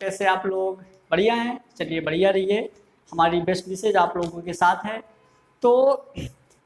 कैसे आप लोग? बढ़िया हैं? चलिए बढ़िया रहिए, हमारी बेस्ट विशेज आप लोगों के साथ है। तो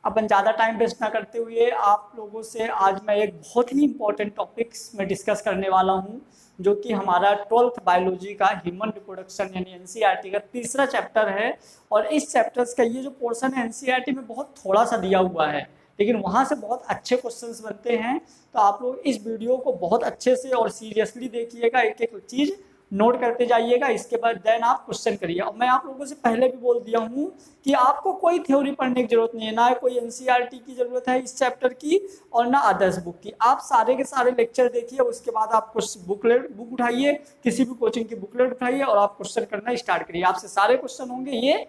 अपन ज़्यादा टाइम वेस्ट ना करते हुए आप लोगों से आज मैं एक बहुत ही इंपॉर्टेंट टॉपिक्स में डिस्कस करने वाला हूँ, जो कि हमारा 12th बायोलॉजी का ह्यूमन रिप्रोडक्शन यानी एनसीईआरटी का तीसरा चैप्टर है। और इस चैप्टर्स का ये जो पोर्शन है एनसीईआरटी में बहुत थोड़ा सा दिया हुआ है, लेकिन वहाँ से बहुत अच्छे क्वेश्चंस बनते हैं। तो आप लोग इस वीडियो को बहुत अच्छे से और सीरियसली देखिएगा, एक एक चीज़ नोट करते जाइएगा, इसके बाद देन आप क्वेश्चन करिए। और मैं आप लोगों से पहले भी बोल दिया हूँ कि आपको कोई थ्योरी पढ़ने की जरूरत नहीं है, ना कोई एनसीईआरटी की जरूरत है इस चैप्टर की और ना अदर्स बुक की। आप सारे के सारे लेक्चर देखिए, उसके बाद आप कुछ बुक उठाइए, किसी भी कोचिंग की बुकलेट उठाइए और आप क्वेश्चन करना स्टार्ट करिए। आपसे सारे क्वेश्चन होंगे, ये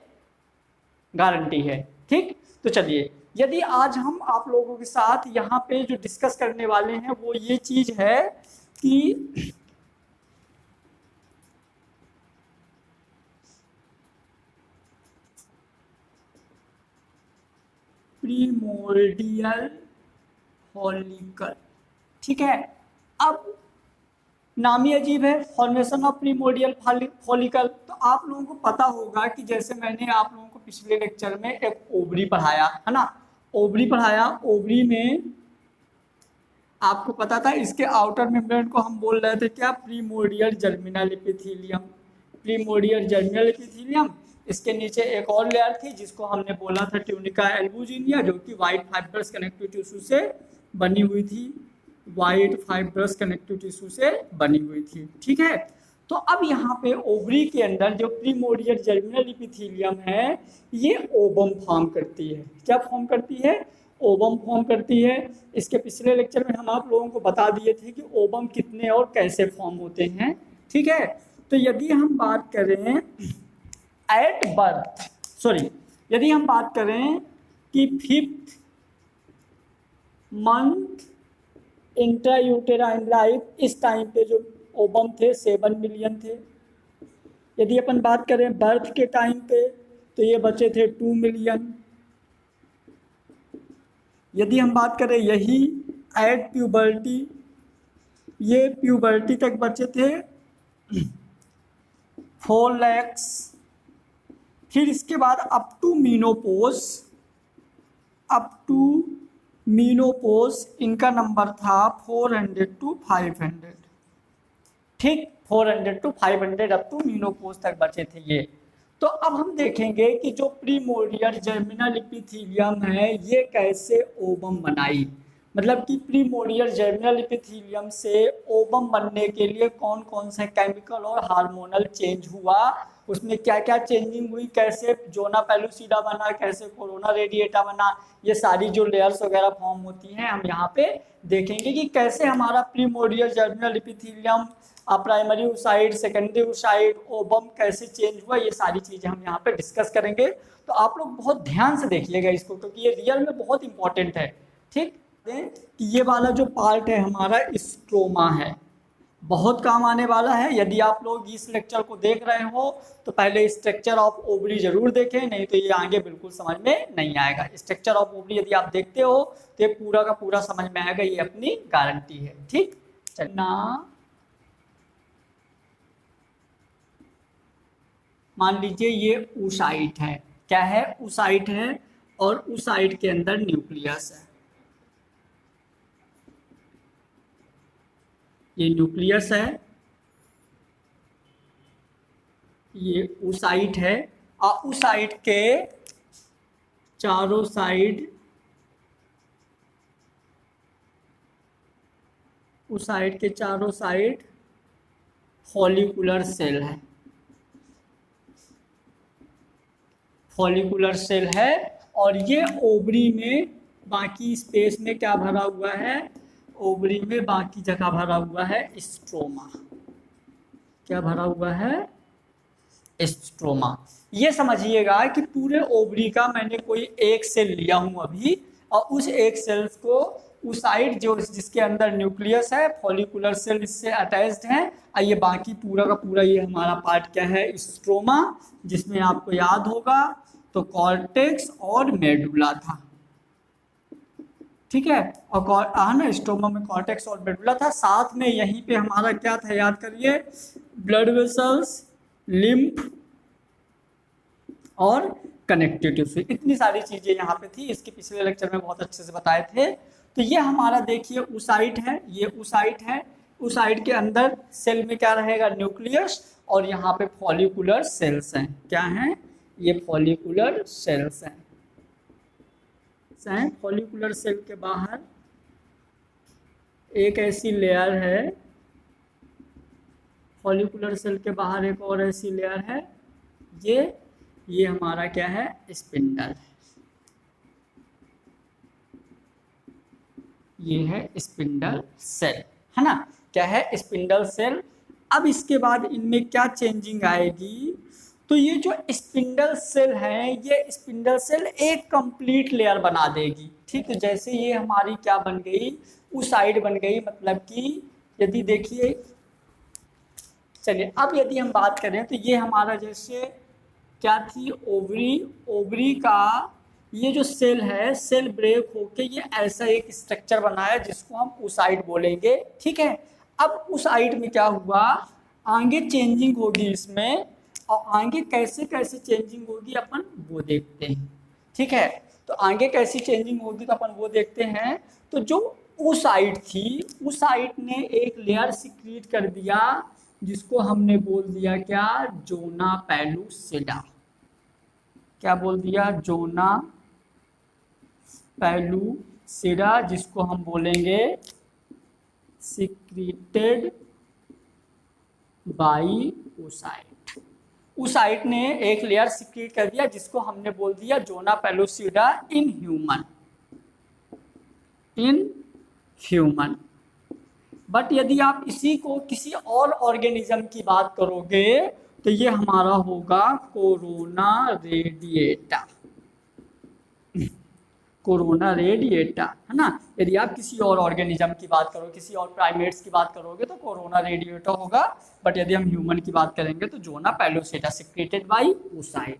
गारंटी है। ठीक, तो चलिए, यदि आज हम आप लोगों के साथ यहाँ पे जो डिस्कस करने वाले हैं वो ये चीज है कि प्रीमोर्डियल फॉलिकल। ठीक है, अब नाम ही अजीब है, फॉर्मेशन ऑफ प्रीमोर्डियल फॉलिकल। तो आप लोगों को पता होगा कि जैसे मैंने आप लोगों को पिछले लेक्चर में एक ओवरी पढ़ाया है ना, ओवरी पढ़ाया। ओवरी में आपको पता था इसके आउटर मेम्ब्रेन को हम बोल रहे थे क्या? Primordial germinal epithelium. Primordial germinal epithelium, इसके नीचे एक और लेयर थी जिसको हमने बोला था ट्यूनिका एल्बुजिनिया, जो कि वाइट फाइब्रस कनेक्टिव टिश्यू से बनी हुई थी, वाइट फाइब्रस कनेक्टिव टिश्यू से बनी हुई थी। ठीक है, तो अब यहाँ पे ओवरी के अंदर जो प्रीमोर्डियल जर्मिनल एपिथेलियम है ये ओवम फॉर्म करती है। क्या फॉर्म करती है? ओवम फॉर्म करती है। इसके पिछले लेक्चर में हम आप लोगों को बता दिए थे कि ओवम कितने और कैसे फॉर्म होते हैं। ठीक है, तो यदि हम बात करें एट बर्थ, यदि हम बात करें कि 5th मंथ इंट्रायूटेराइन लाइफ, इस टाइम पे जो ओवम थे 7 मिलियन थे। यदि अपन बात करें बर्थ के टाइम पे तो ये बचे थे 2 मिलियन। यदि हम बात करें यही एट प्यूबर्टी, ये प्यूबर्टी तक बचे थे 4 lakhs। फिर इसके बाद अप टू मीनोपोज इनका नंबर था 400 to 500। ठीक, 400 to 500 अप टू मीनोपोज तक बचे थे ये। तो अब हम देखेंगे कि जो प्रीमोर्डियल जर्मिनल एपिथेलियम है ये कैसे ओवम बनाई, मतलब कि प्रीमोर्डियल जर्मिनल एपिथेलियम से ओवम बनने के लिए कौन कौन से केमिकल और हार्मोनल चेंज हुआ, उसमें क्या क्या चेंजिंग हुई, कैसे जोना पेलुसिडा बना, कैसे कोरोना रेडिएटा बना, ये सारी जो लेयर्स वगैरह फॉर्म होती हैं हम यहाँ पे देखेंगे कि कैसे हमारा primordial germinal epithelium, primary oocyte, secondary oocyte, ovum कैसे चेंज हुआ, ये सारी चीज़ें हम यहाँ पे डिस्कस करेंगे। तो आप लोग बहुत ध्यान से देखिएगा इसको, क्योंकि ये रियल में बहुत इंपॉर्टेंट है। ठीक, कि ये वाला जो पार्ट है हमारा स्ट्रोमा है, बहुत काम आने वाला है। यदि आप लोग इस लेक्चर को देख रहे हो तो पहले स्ट्रक्चर ऑफ ओवरी जरूर देखें, नहीं तो ये आगे बिल्कुल समझ में नहीं आएगा। स्ट्रक्चर ऑफ ओवरी यदि आप देखते हो तो ये पूरा का पूरा समझ में आएगा, ये अपनी गारंटी है। ठीक, चलना मान लीजिए ये oocyte है। क्या है? oocyte है, और oocyte के अंदर न्यूक्लियस है। ये न्यूक्लियस है, ये oocyte है, और oocyte के चारों साइड, oocyte के चारों साइड फॉलिकुलर सेल है, फॉलिकुलर सेल है। और ये ओवरी में बाकी स्पेस में क्या भरा हुआ है? ओवरी में बाकी जगह भरा हुआ है स्ट्रोमा। क्या भरा हुआ है? स्ट्रोमा। ये समझिएगा कि पूरे ओवरी का मैंने कोई एक सेल लिया हूं अभी, और उस एक सेल्स को oocyte जो जिसके अंदर न्यूक्लियस है, फॉलिकुलर सेल इससे अटैच्ड है, और ये बाकी पूरा का पूरा ये हमारा पार्ट क्या है? स्ट्रोमा, जिसमें आपको याद होगा तो कॉर्टेक्स और मेडुला था। ठीक है। और ना स्टोमा में कॉर्टेक्स और मेडुला था, साथ में यहीं पे हमारा क्या था याद करिए, ब्लड वेसल्स, लिम्फ और कनेक्टिव टिश्यू, इतनी सारी चीजें यहाँ पे थी। इसके पिछले लेक्चर में बहुत अच्छे से बताए थे। तो ये हमारा देखिए ऊसाइट है, ये ऊसाइट है। ऊसाइट के अंदर सेल में क्या रहेगा, न्यूक्लियस, और यहाँ पे फॉलिकुलर सेल्स हैं। क्या हैं ये, फॉलिकुलर सेल्स हैं। फॉलिकुलर सेल के बाहर एक ऐसी लेयर है, फॉलिकुलर सेल के बाहर एक और ऐसी लेयर है, ये हमारा क्या है, स्पिंडल है। ये है स्पिंडल सेल, है ना, क्या है, स्पिंडल सेल। अब इसके बाद इनमें क्या चेंजिंग आएगी, तो ये जो स्पिंडल सेल है, ये स्पिंडल सेल एक कंप्लीट लेयर बना देगी। ठीक है, जैसे ये हमारी क्या बन गई, ऊसाइड बन गई, मतलब कि यदि देखिए, चलिए अब यदि हम बात करें तो ये हमारा जैसे क्या थी, ओवरी, ओवरी का ये जो सेल है, सेल ब्रेक होके ये ऐसा एक स्ट्रक्चर बना है जिसको हम ऊसाइड बोलेंगे। ठीक है, अब ऊसाइड में क्या हुआ, आगे चेंजिंग होगी इसमें, और आगे कैसे कैसे चेंजिंग होगी अपन वो देखते हैं। ठीक है, तो आगे कैसी चेंजिंग होगी तो अपन वो देखते हैं। तो जो ऊसाइड थी, ऊसाइड ने एक लेयर सिक्रीट कर दिया जिसको हमने बोल दिया क्या, जोना पेलुसिडा। क्या बोल दिया, जोना पेलुसिडा, जिसको हम बोलेंगे सिक्रीटेड बाई ऊसाइड। ऊसाइड ने एक लेयर सिक्रीट कर दिया जिसको हमने बोल दिया zona pellucida in human. But यदि आप इसी को किसी और ऑर्गेनिज्म की बात करोगे तो ये हमारा होगा कोरोना रेडिएटा। कोरोना रेडिएटा, है ना। यदि आप किसी और ऑर्गेनिज्म की बात करो, किसी और प्राइमेट्स की बात करोगे तो कोरोना रेडिएटा होगा। बट यदि हम ह्यूमन की बात करेंगे तो zona pellucida secreted by oocyte.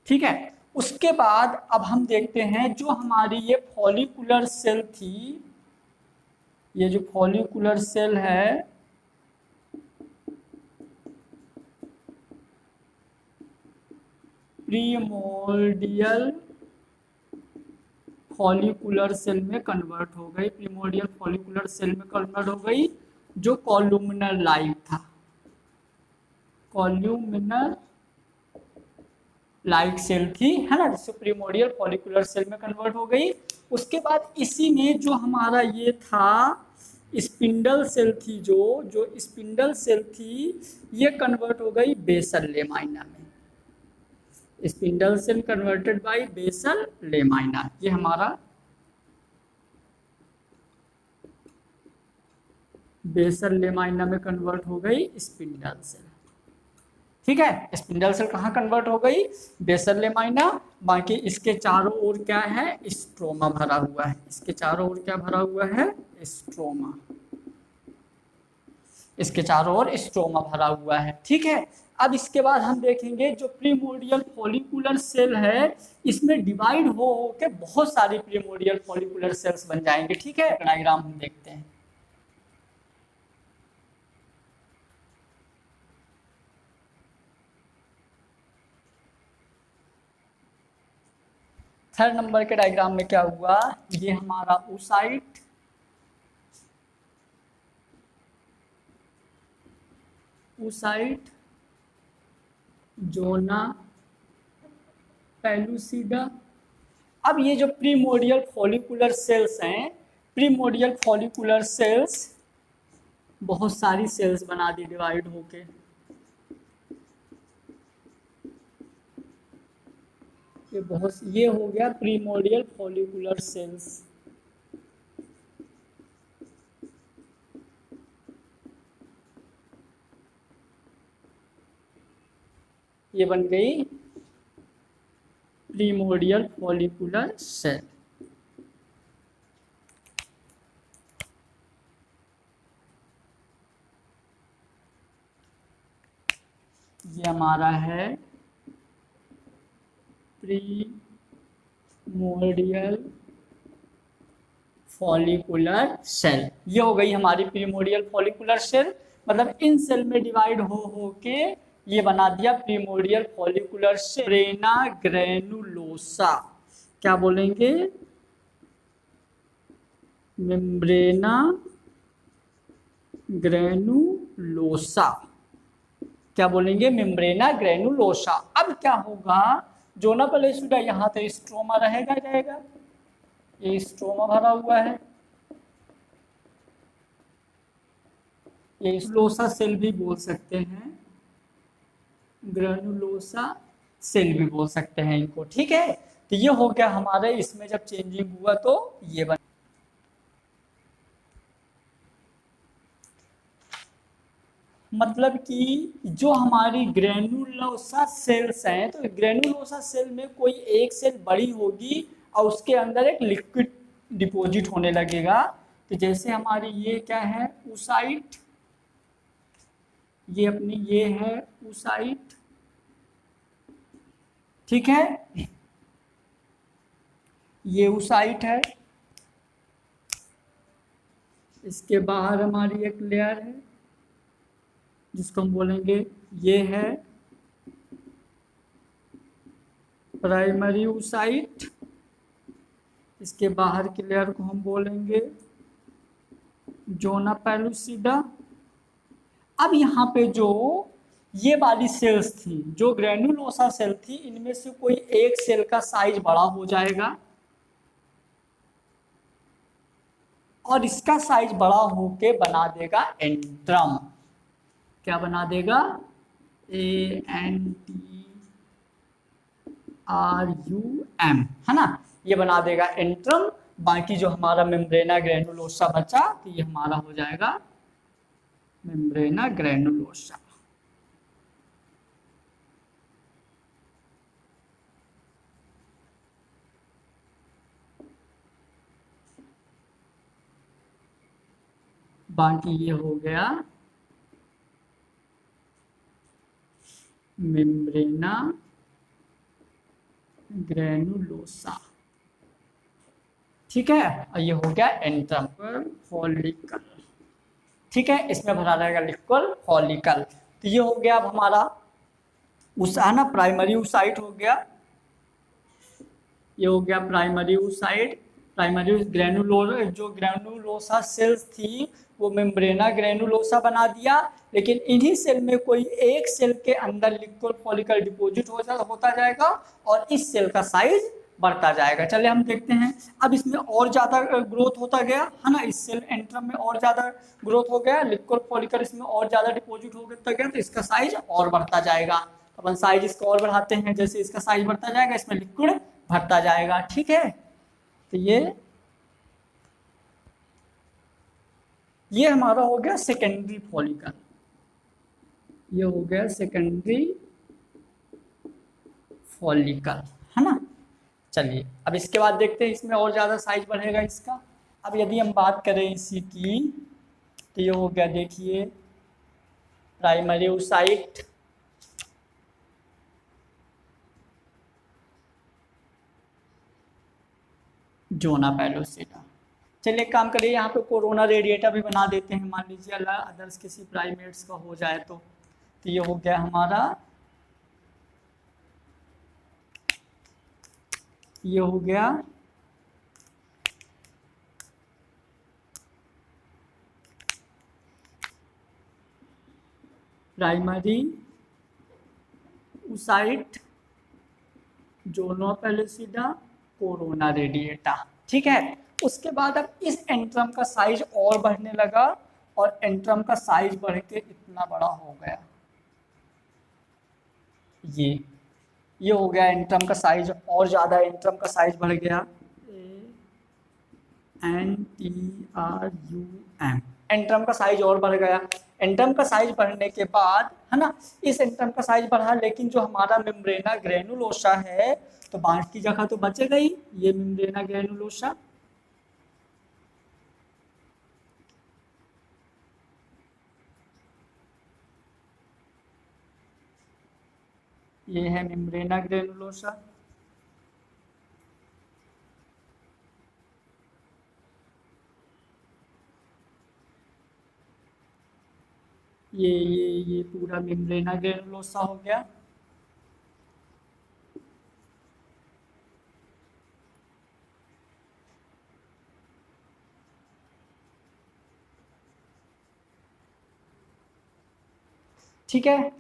ठीक है, उसके बाद अब हम देखते हैं जो हमारी ये फॉलिकुलर सेल थी, ये जो फॉलिकुलर सेल है, प्रीमोर्डियल फॉलिकुलर सेल में कन्वर्ट हो गई, प्रीमोर्डियल फॉलिकुलर सेल में कन्वर्ट हो गई, जो कॉलुमिनर लाइक था, कॉलुमिनर लाइक सेल थी, है ना, जिससे प्रीमोर्डियल फॉलिकुलर सेल में कन्वर्ट हो गई। उसके बाद इसी में जो हमारा ये था स्पिंडल सेल थी, जो स्पिंडल सेल थी, ये कन्वर्ट हो गई बेसल लेमाइना में। Spindle cell converted by basal lamina, ये हमारा बेसल लेमाइना में कन्वर्ट हो गई स्पिंडल सेल। ठीक है, स्पिंडल सेल कहाँ कन्वर्ट हो गई, बेसल लेमाइना। बाकी इसके चारों ओर क्या है, स्ट्रोमा भरा हुआ है, इसके चारों ओर क्या भरा हुआ है, स्ट्रोमा, इसके चारों ओर स्ट्रोमा भरा हुआ है। ठीक है, अब इसके बाद हम देखेंगे जो प्रीमोर्डियल फॉलिकुलर सेल है, इसमें डिवाइड हो के बहुत सारी प्रीमोर्डियल फॉलिकुलर सेल्स बन जाएंगे। ठीक है, डायग्राम हम देखते हैं। थर्ड नंबर के डायग्राम में क्या हुआ, ये हमारा ऊसाइट, ऊसाइट, जोना पेलुसिडा। अब ये जो प्रीमोर्डियल फॉलिकुलर सेल्स हैं, प्रीमोर्डियल फॉलिकुलर सेल्स बहुत सारी सेल्स बना दी डिवाइड होके। ये हो गया प्रीमोर्डियल फॉलिकुलर सेल्स। ये बन गई प्रीमोर्डियल फॉलिकुलर सेल। ये हमारा है प्रीमोर्डियल फॉलिकुलर सेल। ये हो गई हमारी प्रीमोर्डियल फॉलिकुलर सेल, मतलब इन सेल में डिवाइड हो के ये बना दिया primordial follicular cell. Membrana granulosa, क्या बोलेंगे? मेम्ब्रेना ग्रैनुलोसा, क्या बोलेंगे? Membrana granulosa. अब क्या होगा, जोना पेलुसिडा यहाँ तो स्ट्रोमा रहेगा जाएगा, ये स्ट्रोमा भरा हुआ है, ये लोसा सेल भी बोल सकते हैं, ग्रैनुलोसा सेल भी बोल सकते हैं इनको, ठीक है। तो ये हो गया हमारे, इसमें जब चेंजिंग हुआ तो ये बन, मतलब कि जो हमारी ग्रैनुलोसा सेल्स हैं, तो ग्रैनुलोसा सेल में कोई एक सेल बड़ी होगी और उसके अंदर एक लिक्विड डिपॉजिट होने लगेगा। तो जैसे हमारी ये क्या है, ऊसाइट, ये अपनी ये है ऊसाइट, ठीक है, ये ऊसाइट है, इसके बाहर हमारी एक लेयर है जिसको हम बोलेंगे ये है प्राइमरी ऊसाइट, इसके बाहर की लेयर को हम बोलेंगे जोना पेलुसिडा। अब यहाँ पे जो ये वाली सेल्स थी, जो ग्रैनुलोसा सेल थी, इनमें से कोई एक सेल का साइज बड़ा हो जाएगा और इसका साइज बड़ा होके बना देगा एंट्रम। क्या बना देगा? ANTRUM, है ना, ये बना देगा एंट्रम। बाकी जो हमारा मेम्ब्रेना ग्रैनुलोसा बचा, तो ये हमारा हो जाएगा मेम्ब्रेना ग्रैनुलोसा। बाकी ये हो गया मेम्ब्रेना ग्रैनुलोसा, ठीक है। और ये हो गया एंट्रम फॉलिकल, ठीक है, इसमें भरा रहेगा लिक्वल फॉलिकल। तो ये हो गया अब हमारा उस ना प्राइमरी ऊसाइट हो गया, ये हो गया प्राइमरी ऊसाइट। प्राइमरी जो ग्रैनुलोसा सेल्स थी वो मेम्ब्रेना ग्रैनुलोसा बना दिया, लेकिन इन्हीं सेल में कोई एक सेल के अंदर लिक्वल फॉलिकल डिपॉजिट होता जाएगा और इस सेल का साइज बढ़ता जाएगा। चलिए हम देखते हैं। अब इसमें और ज़्यादा ग्रोथ होता गया, है ना, इस सेल एंट्रम में और ज़्यादा ग्रोथ हो गया, लिक्वल फॉलिकल इसमें और ज़्यादा डिपॉजिट होता गया, तो इसका साइज और बढ़ता जाएगा। अपन साइज इसका और बढ़ाते हैं, जैसे इसका साइज बढ़ता जाएगा इसमें लिक्विड भरता जाएगा, ठीक है। तो ये हमारा हो गया सेकेंडरी फॉलिकल, ये हो गया सेकेंडरी फॉलिकल, है ना। चलिए अब इसके बाद देखते हैं, इसमें और ज़्यादा साइज बढ़ेगा इसका। अब यदि हम बात करें इसी की, तो ये हो गया, देखिए प्राइमरी ऊसाइट, जोना पेलुसिडा। चलिए एक काम करिए, यहाँ पे कोरोना रेडिएटा भी बना देते हैं, मान लीजिए अदर्स किसी प्राइमेट्स का हो जाए तो ये हो गया हमारा, ये हो गया primary oocyte, zona pellucida, corona radiata, ठीक है। उसके बाद अब इस एंट्रम का साइज और बढ़ने लगा और एंट्रम का साइज बढ़ के इतना बड़ा हो गया, ये हो गया एंट्रम का साइज और ज़्यादा, एंट्रम का साइज बढ़ गया, ANTRUM, एंट्रम का साइज और बढ़ गया। एंट्रम का साइज बढ़ने के बाद, है ना, इस एंट्रम का साइज बढ़ा, लेकिन जो हमारा मेम्ब्रेना ग्रैनुलोसा है, तो बाकी जगह तो बचेगा ही, ये मेम्ब्रेना ग्रैनुलोसा, ये है मेम्ब्रेना ग्रैनुलोसा। ये पूरा मेम्ब्रेना ग्रेनुलोसा हो गया। ठीक है,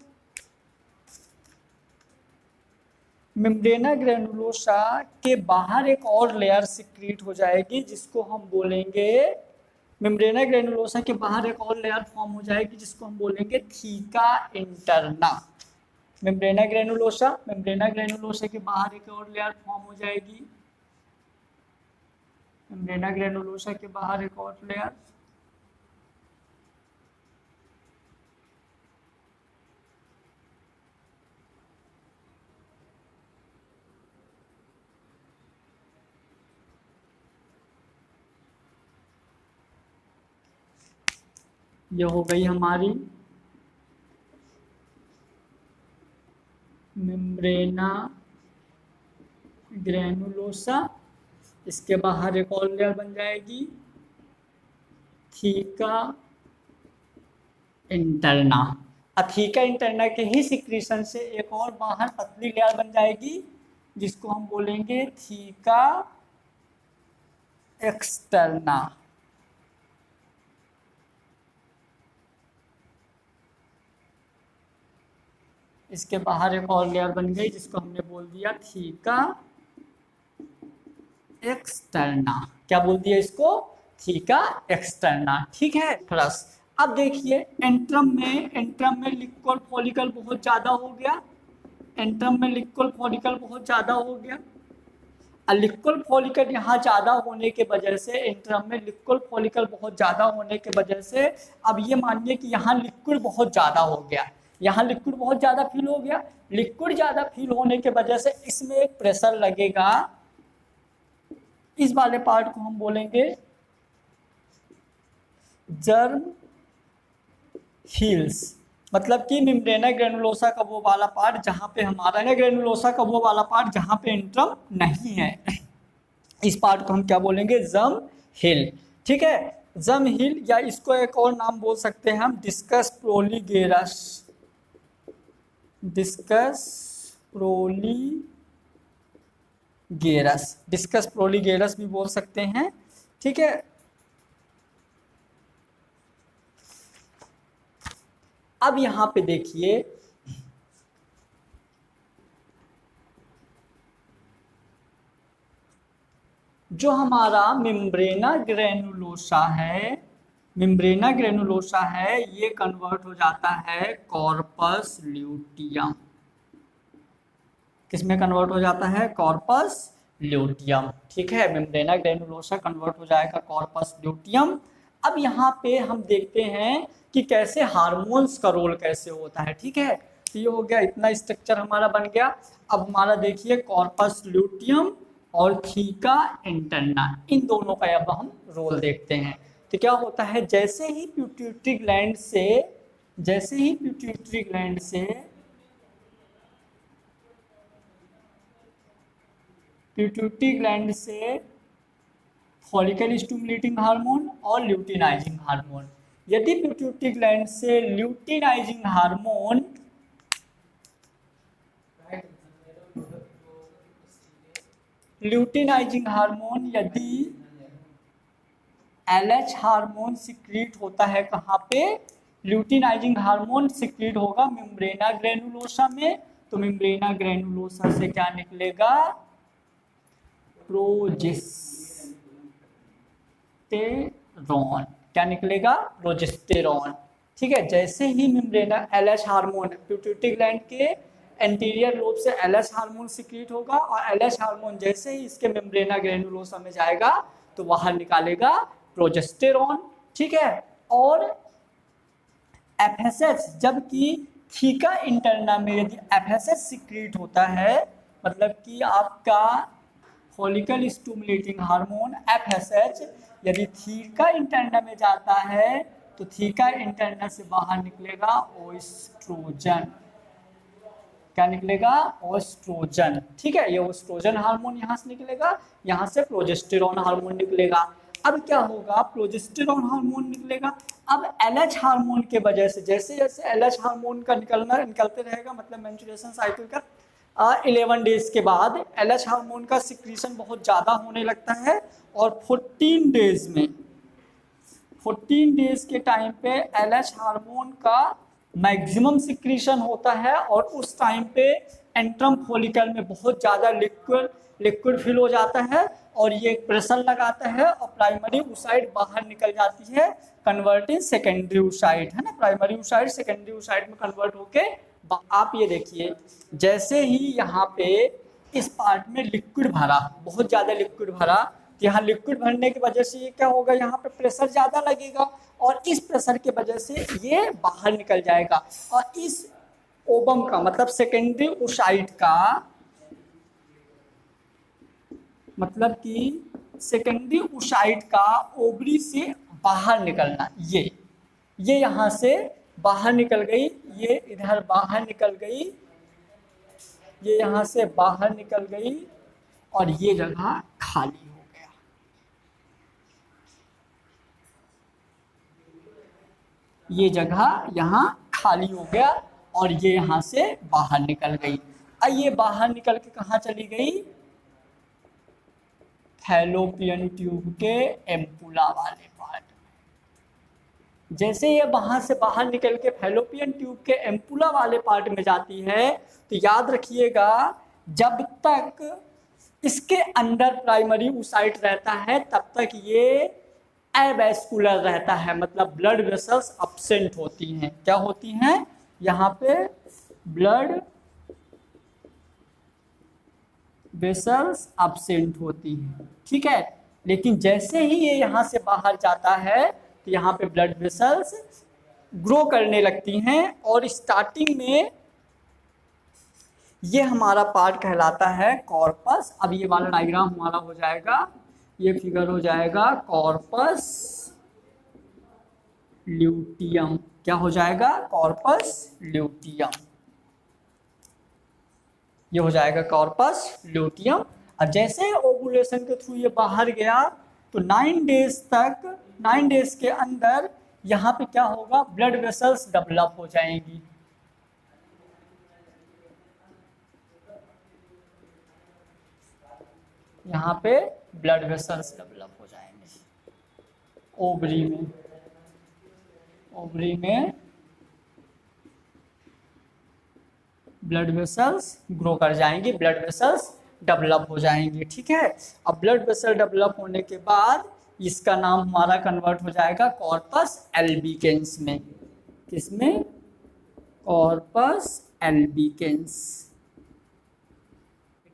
मेम्ब्रेना ग्रेनुलोसा के बाहर एक और लेयर सिक्रीट हो जाएगी जिसको हम बोलेंगे, मेम्ब्रेना ग्रेनुलोसा के बाहर एक और लेयर फॉर्म हो जाएगी जिसको हम बोलेंगे थीका इंटरना। मेम्ब्रेना ग्रेनुलोसा के बाहर एक और लेयर फॉर्म हो जाएगी, मेम्ब्रेना ग्रेनुलोसा के बाहर एक और लेयर। ये हो गई हमारी मेम्ब्रेना ग्रेनुलोसा। इसके बाहर एक और लेयर बन जाएगी थीका इंटरना। थीका इंटरना के ही सिक्रीशन से एक और बाहर पतली लेयर बन जाएगी जिसको हम बोलेंगे थीका एक्सटर्ना। इसके बाहर एक और लेयर बन गई जिसको हमने बोल दिया थीका एक्सटर्ना। क्या बोल दिया इसको? Theca externa. ठीक है फ्रेंड्स, अब देखिए एंट्रम में लिक्वल फॉलिकल बहुत ज़्यादा हो गया, एंट्रम में लिक्वल फॉलिकल बहुत ज़्यादा हो गया। लिक्वल फॉलिकल यहाँ ज़्यादा होने के वजह से, एंट्रम में लिक्वल फॉलिकल बहुत ज़्यादा होने के वजह से अब ये मानिए कि यहाँ लिक्विड बहुत ज़्यादा हो गया, यहाँ लिक्विड बहुत ज़्यादा फील हो गया। लिक्विड ज़्यादा फील होने के वजह से इसमें एक प्रेशर लगेगा, इस वाले पार्ट को हम बोलेंगे जर्म हील्स। मतलब कि मेम्ब्रेना ग्रेनुलोसा का वो वाला पार्ट जहाँ पे हमारा ग्रेनुलोसा का वो वाला पार्ट जहाँ पे एंट्रम नहीं है, इस पार्ट को हम क्या बोलेंगे? जर्म हिल। ठीक है, जर्म हिल, या इसको एक और नाम बोल सकते हैं हम डिस्कस प्रोलीगेरस, डिस्कस प्रोलीगेरस भी बोल सकते हैं। ठीक है, अब यहां पे देखिए जो हमारा मेम्ब्रेना ग्रेनुलोसा है, ये कन्वर्ट हो जाता है कॉर्पस ल्यूटियम। किसमें कन्वर्ट हो जाता है? Corpus luteum. ठीक है, मेम्ब्रेना ग्रेनुलोसा कन्वर्ट हो जाएगा कॉर्पस ल्यूटियम। अब यहाँ पे हम देखते हैं कि कैसे हार्मोन्स का रोल कैसे होता है। ठीक है, तो ये हो गया, इतना स्ट्रक्चर हमारा बन गया। अब हमारा देखिए कॉर्पस ल्यूटियम और थीका इंटरना, इन दोनों का अब हम रोल देखते हैं। तो क्या होता है, जैसे ही पिट्यूटरी ग्लैंड से फॉलिकल स्टिमुलेटिंग हार्मोन और ल्यूटिनाइजिंग हार्मोन, यदि पिट्यूटरी ग्लैंड से ल्यूटिनाइजिंग हार्मोन यदि LH हार्मोन सिक्रीट होता है, कहाँ पे? ल्यूटिनाइजिंग हार्मोन सिक्रीट होगा मेम्ब्रेना ग्रेनुलोसा में। तो मेम्ब्रेना ग्रेनुलोसा से क्या निकलेगा? प्रोजेस्टेरॉन। क्या निकलेगा? प्रोजेस्टेरॉन। ठीक है, जैसे ही मेम्ब्रेना LH हार्मोन, पिट्यूटरी ग्लैंड के एंटीरियर लोब से LH हार्मोन सिक्रीट होगा और LH हार्मोन जैसे ही इसके मेम्ब्रेना ग्रेनुलोसा में जाएगा तो बाहर निकालेगा प्रोजेस्टेरॉन। ठीक है, और FSH, जबकि थीका इंटरना में यदि FSH सिक्रीट होता है, मतलब कि आपका फॉलिकल स्टिमुलेटिंग हार्मोन FSH यदि थीका इंटरना में जाता है तो थीका इंटरना से बाहर निकलेगा ओएस्ट्रोजन। क्या निकलेगा? ओएस्ट्रोजन। ठीक है, ये ओएस्ट्रोजन हार्मोन यहाँ से निकलेगा, यहाँ से प्रोजेस्टेरॉन हार्मोन निकलेगा। अब क्या होगा? प्रोजेस्टेरॉन हार्मोन निकलेगा। अब LH हार्मोन के वजह से जैसे जैसे LH हार्मोन का निकलते रहेगा, मतलब मेंस्ट्रुएशन साइकिल का 11 डेज के बाद LH हार्मोन का सिक्रीशन बहुत ज़्यादा होने लगता है, और 14 डेज के टाइम पे LH हार्मोन का मैक्सिमम सिक्रीशन होता है, और उस टाइम पे एंट्रम फॉलिकल में बहुत ज़्यादा लिक्विड फिल हो जाता है, और ये प्रेशर लगाता है, और प्राइमरी oocyte बाहर निकल जाती है, कन्वर्ट इन सेकेंडरी oocyte, है ना। प्राइमरी oocyte सेकेंडरी oocyte में कन्वर्ट होके आप ये देखिए, जैसे ही यहाँ पे इस पार्ट में लिक्विड भरा, बहुत ज़्यादा लिक्विड भरा, तो यहाँ लिक्विड भरने की वजह से ये क्या होगा, यहाँ पे प्रेशर ज़्यादा लगेगा, और इस प्रेशर की वजह से ये बाहर निकल जाएगा, और इस ओबम का मतलब सेकेंडरी oocyte का मतलब कि सेकेंडरी oocyte का ओवरी से बाहर निकलना, ये यहाँ से बाहर निकल गई, ये इधर बाहर निकल गई, ये यहाँ से बाहर निकल गई, और ये जगह खाली हो गया। ये जगह यहाँ खाली हो गया, और ये यहाँ से बाहर निकल गई। अब ये बाहर निकल के कहाँ चली गई, फैलोपियन ट्यूब के एम्पुला वाले पार्ट में। जैसे ये वहां से बाहर निकल के फैलोपियन ट्यूब के एम्पुला वाले पार्ट में जाती है, तो याद रखिएगा, जब तक इसके अंदर प्राइमरी oocyte रहता है तब तक ये एवैस्कुलर रहता है, मतलब ब्लड वेसल्स एब्सेंट होती हैं। क्या होती हैं, यहाँ पे ब्लड वेसल्स एब्सेंट होती हैं, ठीक है। लेकिन जैसे ही ये यहाँ से बाहर जाता है, तो यहाँ पे ब्लड वेसल्स ग्रो करने लगती हैं, और स्टार्टिंग में ये हमारा पार्ट कहलाता है कॉर्पस। अब ये वाला डायग्राम हमारा हो जाएगा, ये फिगर हो जाएगा कॉर्पस ल्यूटियम। क्या हो जाएगा, कॉर्पस ल्यूटियम, ये हो जाएगा कॉर्पस ल्यूटियम। और जैसे ओवुलेशन के थ्रू ये बाहर गया, तो 9 डेज के अंदर यहाँ पे क्या होगा, ब्लड वेसल्स डेवलप हो जाएंगी। यहाँ पे ब्लड वेसल्स डेवलप हो जाएंगे ओवरी में ब्लड वेसल्स ग्रो कर जाएंगी, ब्लड वेसल्स डेवलप हो जाएंगे, ठीक है। अब ब्लड वेसल डेवलप होने के बाद इसका नाम हमारा कन्वर्ट हो जाएगा कॉर्पस एल्बिकेंस में। किसमें, कॉर्पस एल्बिकेंस,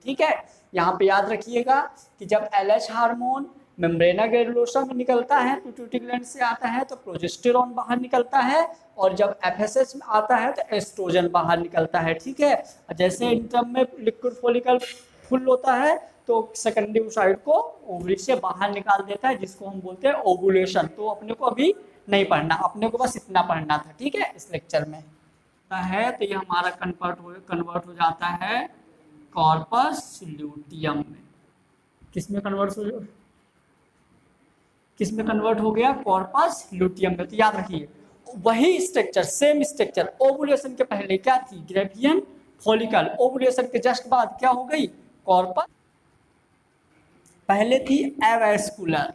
ठीक है। यहाँ पे याद रखिएगा कि जब LH हार्मोन मेम्ब्रेना ग्रेनुलोसा में निकलता है, पिट्यूटरी ग्लैंड से आता है, तो प्रोजेस्टेरॉन बाहर निकलता है, और जब FSH में आता है तो एस्ट्रोजन बाहर निकलता है, ठीक है। जैसे इंटर्म में लिक्विड फॉलिकल फुल होता है, तो सेकेंडरी oocyte को ओवरी से बाहर निकाल देता है, जिसको हम बोलते हैं ओवुलेशन। तो अपने को अभी नहीं पढ़ना, अपने को बस इतना पढ़ना था, ठीक है, इस लेक्चर में है। तो ये हमारा कन्वर्ट हो जाता है कॉर्पस ल्यूटियम में। किसमें कन्वर्ट हो गया, कॉर्पस ल्यूटियम में। तो याद रखिए, वही स्ट्रक्चर, सेम स्ट्रक्चर ओवुलेशन के पहले क्या थी, ग्रेवियन फॉलिकल। ओवुलेशन के जस्ट बाद क्या हो गई, कॉर्पस। पहले थी एवैस्कुलर,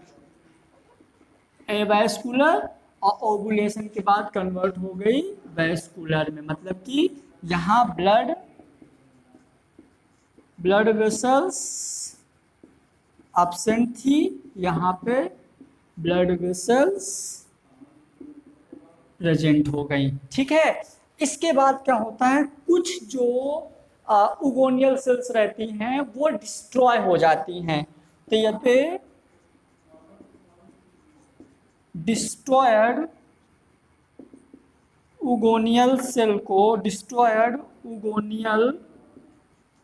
और ओवुलेशन के बाद कन्वर्ट हो गई वैस्कुलर में। मतलब कि यहाँ ब्लड वेसल्स एब्सेंट थी, यहाँ पे ब्लड वेसल्स प्रेजेंट हो गई, ठीक है। इसके बाद क्या होता है, कुछ जो उगोनियल सेल्स रहती हैं वो डिस्ट्रॉय हो जाती हैं। तो यहाँ पे डिस्ट्रॉयड उगोनियल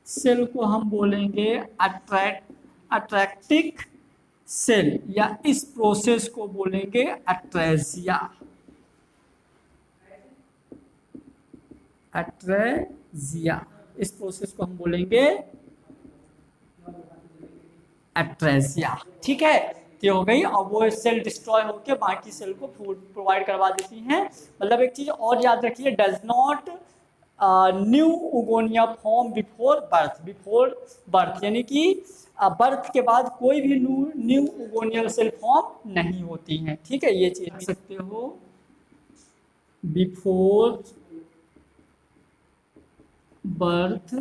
सेल को हम बोलेंगे अट्रैक्टिक सेल, या इस प्रोसेस को बोलेंगे अट्रेजिया। इस प्रोसेस को हम बोलेंगे अट्रेजिया, ठीक है। तो हो गई, और वो सेल डिस्ट्रॉय होकर बाकी सेल को फूड प्रोवाइड करवा देती हैं। मतलब एक चीज और याद रखिए, does not new उगोनिया form before birth, before birth यानी कि बर्थ के बाद कोई भी न्यू उगोनियल सेल फॉर्म नहीं होती हैं। ठीक है, ये चीज लिख सकते हो, before birth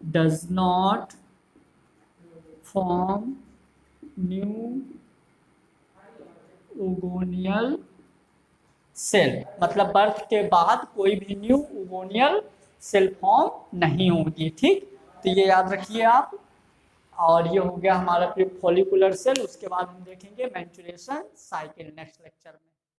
does not form new oogonial cell, मतलब बर्थ के बाद कोई भी न्यू उगोनियल सेल फॉर्म नहीं होगी। ठीक, तो ये याद रखिए आप। और ये हो गया हमारा फॉलिकुलर सेल। उसके बाद हम देखेंगे मैच्योरेशन साइकिल नेक्स्ट लेक्चर में।